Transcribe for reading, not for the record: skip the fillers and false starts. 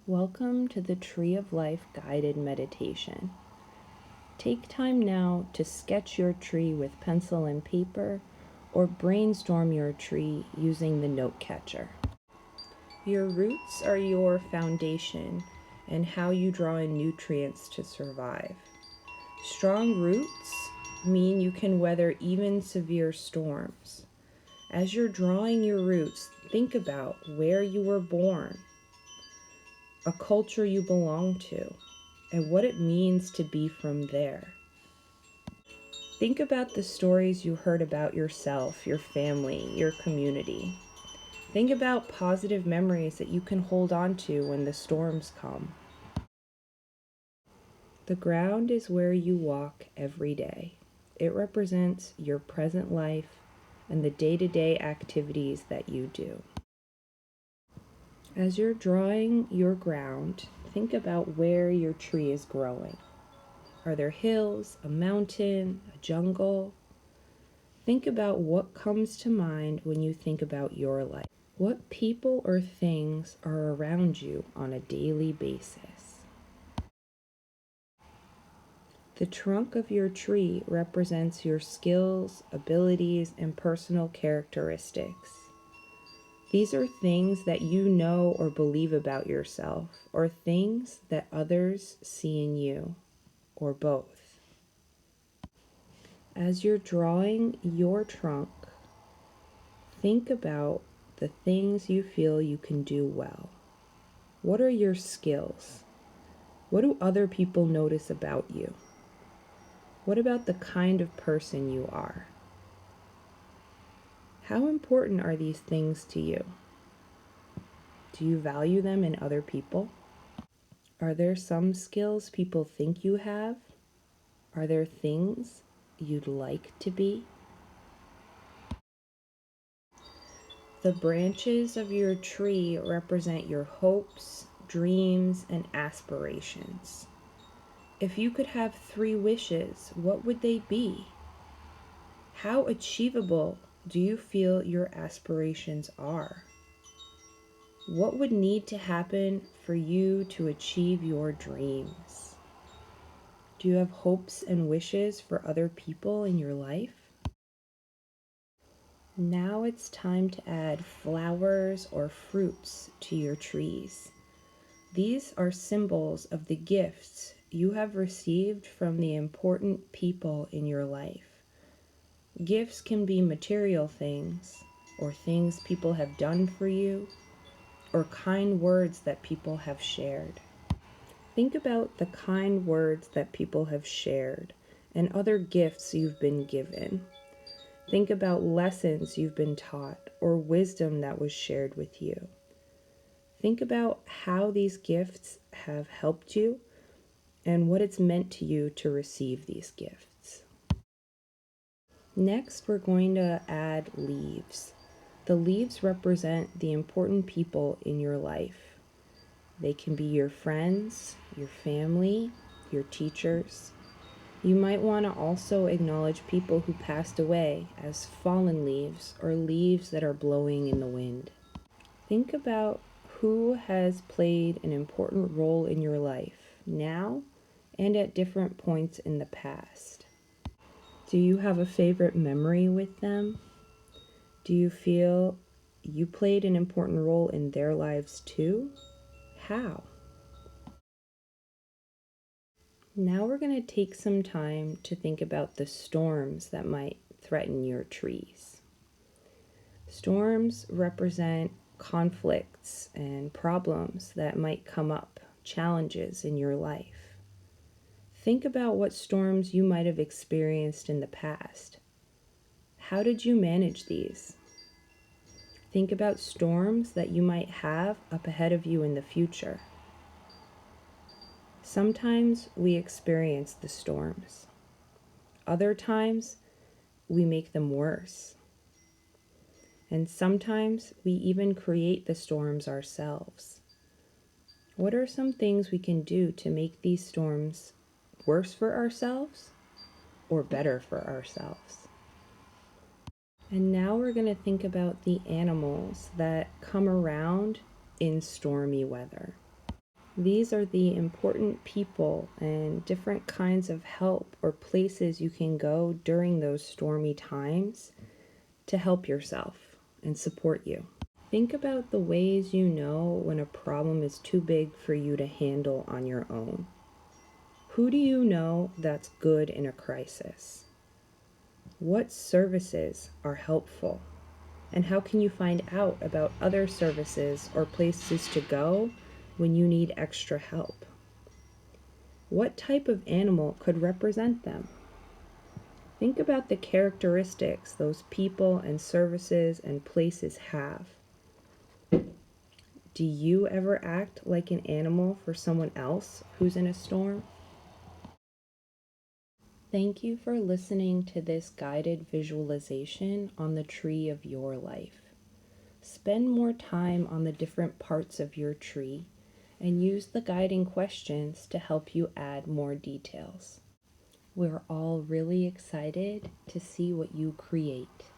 Welcome to the Tree of Life guided meditation. Take time now to sketch your tree with pencil and paper or brainstorm your tree using the note catcher. Your roots are your foundation and how you draw in nutrients to survive. Strong roots mean you can weather even severe storms. As you're drawing your roots, think about where you were born, a culture you belong to, and what it means to be from there. Think about the stories you heard about yourself, your family, your community. Think about positive memories that you can hold on to when the storms come. The ground is where you walk every day. It represents your present life and the day-to-day activities that you do. As you're drawing your ground, think about where your tree is growing. Are there hills, a mountain, a jungle? Think about what comes to mind when you think about your life. What people or things are around you on a daily basis? The trunk of your tree represents your skills, abilities, and personal characteristics. These are things that you know or believe about yourself, or things that others see in you, or both. As you're drawing your trunk, think about the things you feel you can do well. What are your skills? What do other people notice about you? What about the kind of person you are? How important are these things to you? Do you value them in other people? Are there some skills people think you have? Are there things you'd like to be? The branches of your tree represent your hopes, dreams, and aspirations. If you could have 3 wishes, what would they be? How achievable do you feel your aspirations are? What would need to happen for you to achieve your dreams? Do you have hopes and wishes for other people in your life? Now it's time to add flowers or fruits to your trees. These are symbols of the gifts you have received from the important people in your life. Gifts can be material things, or things people have done for you, or kind words that people have shared. Think about the kind words that people have shared and other gifts you've been given. Think about lessons you've been taught or wisdom that was shared with you. Think about how these gifts have helped you and what it's meant to you to receive these gifts. Next, we're going to add leaves. The leaves represent the important people in your life. They can be your friends, your family, your teachers. You might want to also acknowledge people who passed away as fallen leaves or leaves that are blowing in the wind. Think about who has played an important role in your life now and at different points in the past. Do you have a favorite memory with them? Do you feel you played an important role in their lives too? How? Now we're going to take some time to think about the storms that might threaten your trees. Storms represent conflicts and problems that might come up, challenges in your life. Think about what storms you might have experienced in the past. How did you manage these? Think about storms that you might have up ahead of you in the future. Sometimes we experience the storms. Other times we make them worse. And sometimes we even create the storms ourselves. What are some things we can do to make these storms worse for ourselves or better for ourselves? And now we're going to think about the animals that come around in stormy weather. These are the important people and different kinds of help or places you can go during those stormy times to help yourself and support you. Think about the ways you know when a problem is too big for you to handle on your own. Who do you know that's good in a crisis? What services are helpful? And how can you find out about other services or places to go when you need extra help? What type of animal could represent them? Think about the characteristics those people and services and places have. Do you ever act like an animal for someone else who's in a storm? Thank you for listening to this guided visualization on the tree of your life. Spend more time on the different parts of your tree and use the guiding questions to help you add more details. We're all really excited to see what you create.